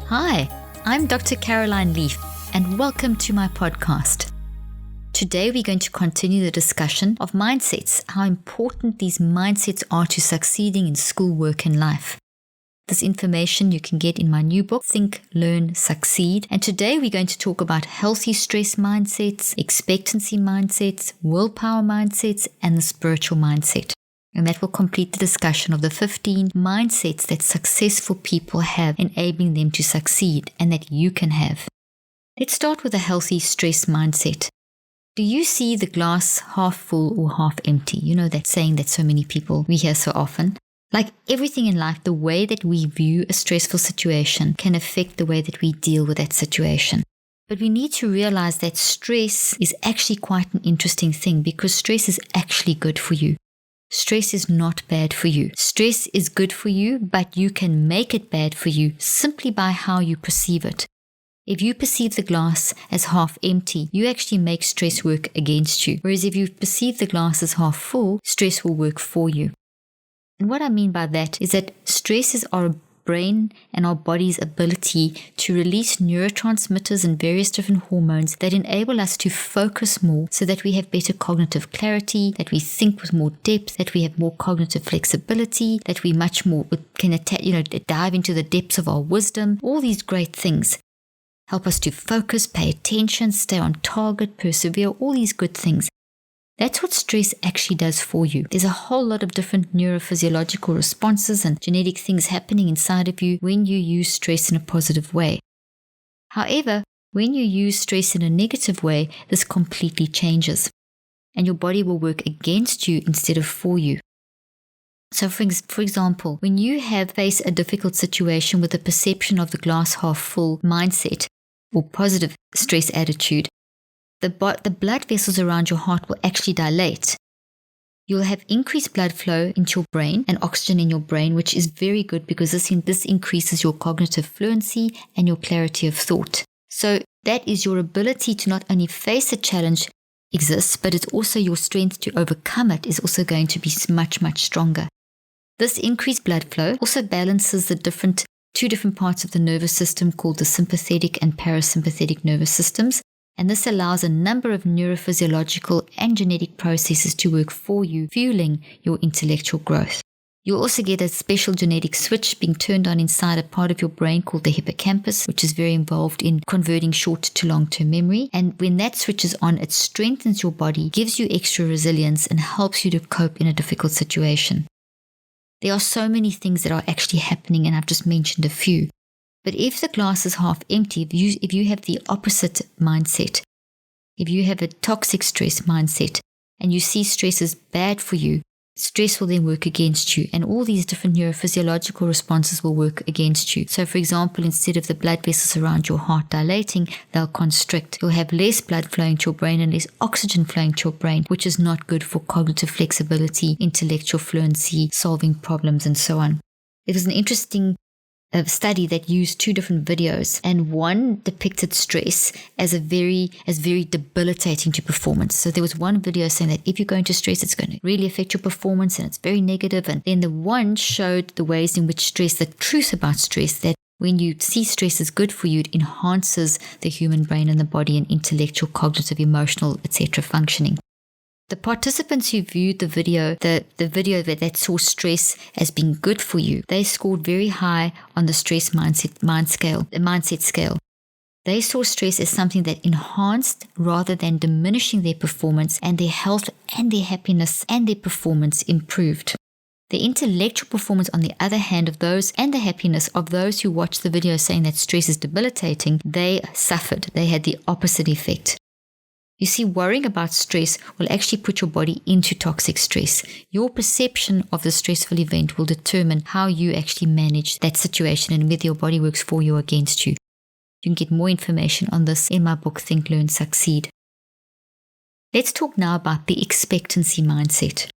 Hi, I'm Dr. Caroline Leaf, and welcome to my podcast. Today we're going to continue the discussion of mindsets, how important these mindsets are to succeeding in school, work, and life. This information you can get in my new book, Think, Learn, Succeed. And today we're going to talk about healthy stress mindsets, expectancy mindsets, willpower mindsets, and the spiritual mindset. And that will complete the discussion of the 15 mindsets that successful people have, enabling them to succeed and that you can have. Let's start with a healthy stress mindset. Do you see the glass half full or half empty? You know that saying that so many people we hear so often. Like everything in life, the way that we view a stressful situation can affect the way that we deal with that situation. But we need to realize that stress is actually quite an interesting thing because stress is actually good for you. Stress is not bad for you. Stress is good for you, but you can make it bad for you simply by how you perceive it. If you perceive the glass as half empty, you actually make stress work against you. Whereas if you perceive the glass as half full, stress will work for you. And what I mean by that is that stress is our brain and our body's ability to release neurotransmitters and various different hormones that enable us to focus more so that we have better cognitive clarity, that we think with more depth, that we have more cognitive flexibility, that we much more can dive into the depths of our wisdom. All these great things help us to focus, pay attention, stay on target, persevere, all these good things. That's what stress actually does for you. There's a whole lot of different neurophysiological responses and genetic things happening inside of you when you use stress in a positive way. However, when you use stress in a negative way, this completely changes. And your body will work against you instead of for you. So for example, when you face a difficult situation with a perception of the glass half full mindset or positive stress attitude, the blood vessels around your heart will actually dilate. You'll have increased blood flow into your brain and oxygen in your brain, which is very good because this increases your cognitive fluency and your clarity of thought. So that is your ability to not only face a challenge exists, but it's also your strength to overcome it is also going to be much, much stronger. This increased blood flow also balances the two different parts of the nervous system called the sympathetic and parasympathetic nervous systems. And this allows a number of neurophysiological and genetic processes to work for you, fueling your intellectual growth. You'll also get a special genetic switch being turned on inside a part of your brain called the hippocampus, which is very involved in converting short to long-term memory. And when that switches on, it strengthens your body, gives you extra resilience, and helps you to cope in a difficult situation. There are so many things that are actually happening, and I've just mentioned a few. But if the glass is half empty, if you have the opposite mindset, if you have a toxic stress mindset and you see stress as bad for you, stress will then work against you and all these different neurophysiological responses will work against you. So for example, instead of the blood vessels around your heart dilating, they'll constrict. You'll have less blood flowing to your brain and less oxygen flowing to your brain, which is not good for cognitive flexibility, intellectual fluency, solving problems, and so on. It was an interesting study that used two different videos, and one depicted stress as very debilitating to performance. So there was one video saying that if you're going to stress, it's going to really affect your performance and it's very negative. And then the one showed the ways in which the truth about stress, that when you see stress is good for you, it enhances the human brain and the body and intellectual, cognitive, emotional, etc. functioning. The participants who viewed the video, the video that saw stress as being good for you, they scored very high on the stress mindset scale. They saw stress as something that enhanced rather than diminishing their performance, and their health and their happiness and their performance improved. The intellectual performance, on the other hand, of those and the happiness of those who watched the video saying that stress is debilitating, they suffered. They had the opposite effect. You see, worrying about stress will actually put your body into toxic stress. Your perception of the stressful event will determine how you actually manage that situation and whether your body works for you or against you. You can get more information on this in my book, Think, Learn, Succeed. Let's talk now about the expectancy mindset.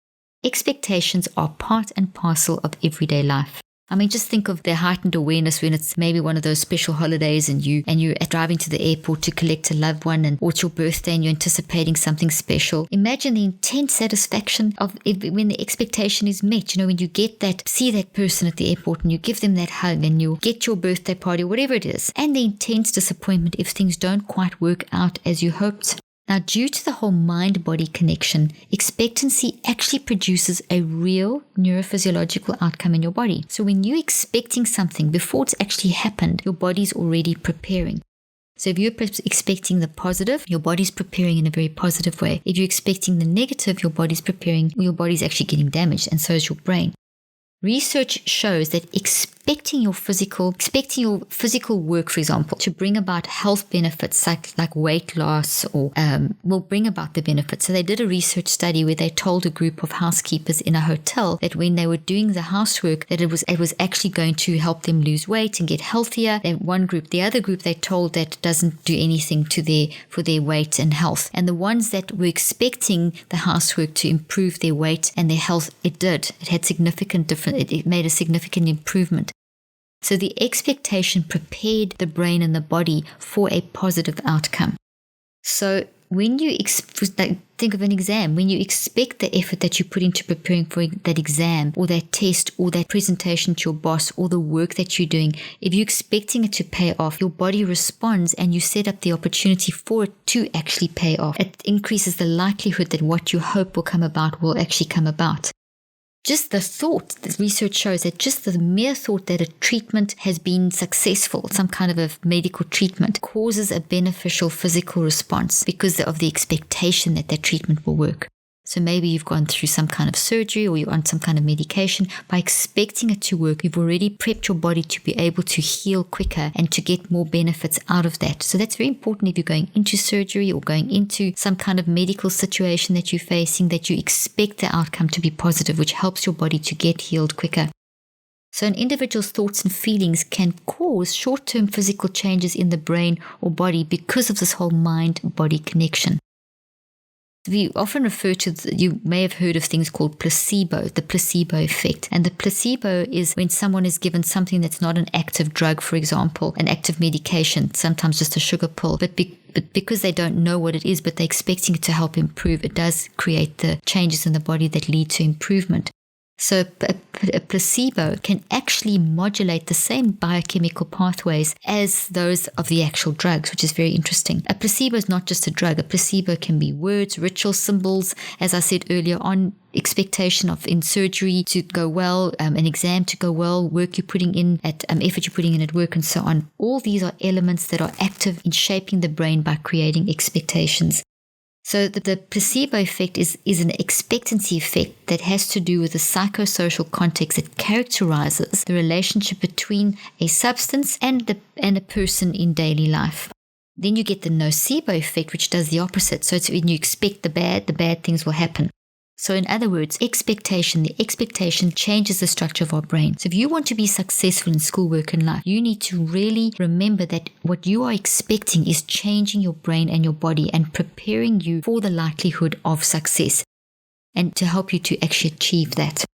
Expectations are part and parcel of everyday life. I mean, just think of the heightened awareness when it's maybe one of those special holidays and you're driving to the airport to collect a loved one, or it's your birthday and you're anticipating something special. Imagine the intense satisfaction of when the expectation is met. When you see that person at the airport and you give them that hug and you get your birthday party, whatever it is, and the intense disappointment if things don't quite work out as you hoped. Now, due to the whole mind-body connection, expectancy actually produces a real neurophysiological outcome in your body. So when you're expecting something before it's actually happened, your body's already preparing. So if you're expecting the positive, your body's preparing in a very positive way. If you're expecting the negative, your body's actually getting damaged, and so is your brain. Research shows that expecting your physical work, for example, to bring about health benefits like weight loss will bring about the benefits. So they did a research study where they told a group of housekeepers in a hotel that when they were doing the housework, that it was actually going to help them lose weight and get healthier. The other group they told that doesn't do anything for their weight and health. And the ones that were expecting the housework to improve their weight and their health, it did. It had significant difference. It made a significant improvement. So the expectation prepared the brain and the body for a positive outcome. So when you think of an exam, when you expect the effort that you put into preparing for that exam or that test or that presentation to your boss or the work that you're doing, if you're expecting it to pay off, your body responds and you set up the opportunity for it to actually pay off. It increases the likelihood that what you hope will come about will actually come about. Just the thought, the research shows that just the mere thought that a treatment has been successful, some kind of a medical treatment, causes a beneficial physical response because of the expectation that treatment will work. So maybe you've gone through some kind of surgery or you're on some kind of medication. By expecting it to work, you've already prepped your body to be able to heal quicker and to get more benefits out of that. So that's very important if you're going into surgery or going into some kind of medical situation that you're facing, that you expect the outcome to be positive, which helps your body to get healed quicker. So an individual's thoughts and feelings can cause short-term physical changes in the brain or body because of this whole mind-body connection. We often refer to, you may have heard of things called placebo, the placebo effect. And the placebo is when someone is given something that's not an active drug, for example, an active medication, sometimes just a sugar pill, but because they don't know what it is, but they're expecting it to help improve, it does create the changes in the body that lead to improvement. So a placebo can actually modulate the same biochemical pathways as those of the actual drugs, which is very interesting. A placebo is not just a drug. A placebo can be words, rituals, symbols, as I said earlier on, expectation of in surgery to go well, an exam to go well, work you're putting in at effort you're putting in at work, and so on. All these are elements that are active in shaping the brain by creating expectations. So the placebo effect is an expectancy effect that has to do with the psychosocial context that characterizes the relationship between a substance and a person in daily life. Then you get the nocebo effect, which does the opposite. So it's when you expect the bad things will happen. So in other words, the expectation changes the structure of our brain. So if you want to be successful in schoolwork and life, you need to really remember that what you are expecting is changing your brain and your body and preparing you for the likelihood of success and to help you to actually achieve that.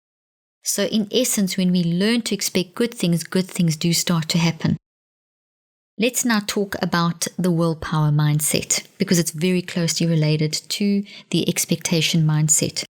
So in essence, when we learn to expect good things do start to happen. Let's now talk about the willpower mindset because it's very closely related to the expectation mindset.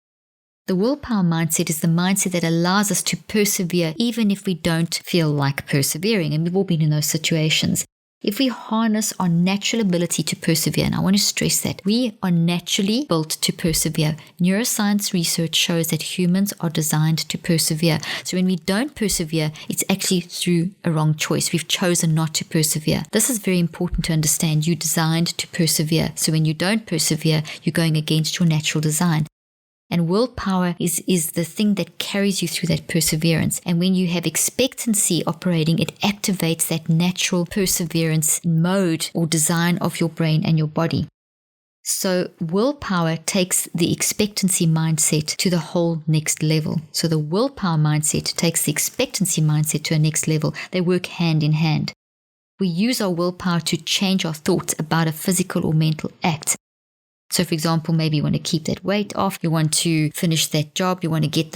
The willpower mindset is the mindset that allows us to persevere even if we don't feel like persevering, and we've all been in those situations. If we harness our natural ability to persevere, and I want to stress that, we are naturally built to persevere. Neuroscience research shows that humans are designed to persevere. So when we don't persevere, it's actually through a wrong choice. We've chosen not to persevere. This is very important to understand. You're designed to persevere. So when you don't persevere, you're going against your natural design. And willpower is the thing that carries you through that perseverance. And when you have expectancy operating, it activates that natural perseverance mode or design of your brain and your body. So willpower takes the expectancy mindset to the whole next level. So the willpower mindset takes the expectancy mindset to a next level. They work hand in hand. We use our willpower to change our thoughts about a physical or mental act. So, for example, maybe you want to keep that weight off, you want to finish that job, you want to get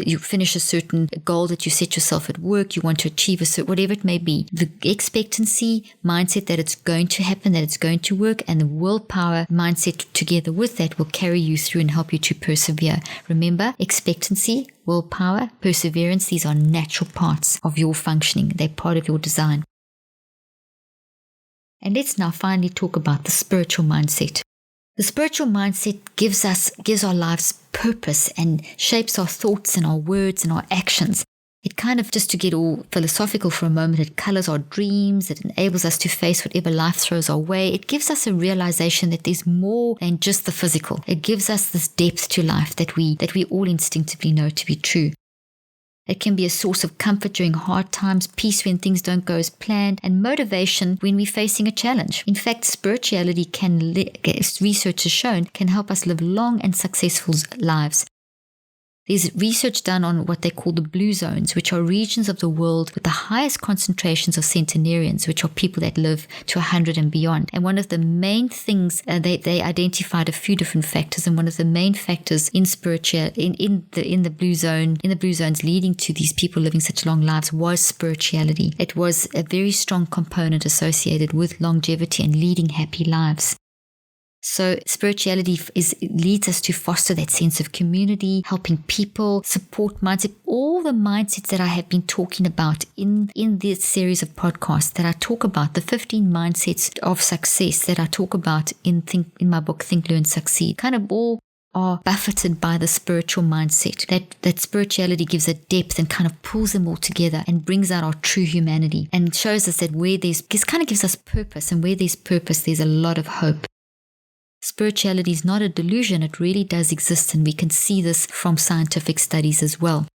you finish a certain goal that you set yourself at work, you want to achieve whatever it may be. The expectancy mindset that it's going to happen, that it's going to work, and the willpower mindset together with that will carry you through and help you to persevere. Remember, expectancy, willpower, perseverance, these are natural parts of your functioning. They're part of your design. And let's now finally talk about the spiritual mindset. The spiritual mindset gives our lives purpose and shapes our thoughts and our words and our actions. It kind of, just to get all philosophical for a moment, it colors our dreams, it enables us to face whatever life throws our way. It gives us a realization that there's more than just the physical. It gives us this depth to life that we all instinctively know to be true. It can be a source of comfort during hard times, peace when things don't go as planned, and motivation when we're facing a challenge. In fact, spirituality research has shown, can help us live long and successful lives. There's research done on what they call the blue zones, which are regions of the world with the highest concentrations of centenarians, which are people that live to 100 and beyond. And one of the main things, they identified a few different factors, and one of the main factors in the blue zones leading to these people living such long lives was spirituality. It was a very strong component associated with longevity and leading happy lives. So spirituality leads us to foster that sense of community, helping people, support mindset, all the mindsets that I have been talking about in this series of podcasts that I talk about, the 15 mindsets of success that I talk about in my book, Think, Learn, Succeed, kind of all are buffeted by the spiritual mindset. That spirituality gives a depth and kind of pulls them all together and brings out our true humanity and shows us that gives us purpose, and where there's purpose, there's a lot of hope. Spirituality is not a delusion, it really does exist, and we can see this from scientific studies as well.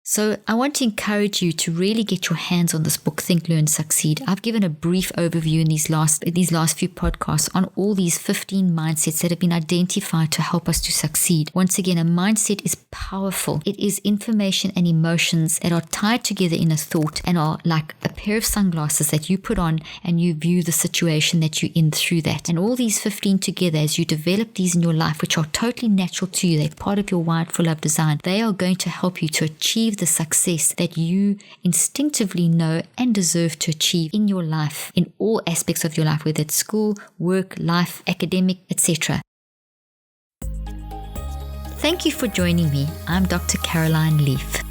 So I want to encourage you to really get your hands on this book, Think, Learn, Succeed. I've given a brief overview in these last few podcasts on all these 15 mindsets that have been identified to help us to succeed. Once again, a mindset is powerful. It is information and emotions that are tied together in a thought and are like a pair of sunglasses that you put on and you view the situation that you're in through that. And all these 15 together, as you develop these in your life, which are totally natural to you, they're part of your wired for love design, they are going to help you to achieve the success that you instinctively know and deserve to achieve in your life, in all aspects of your life, whether it's school, work, life, academic, etc. Thank you for joining me. I'm Dr. Caroline Leaf.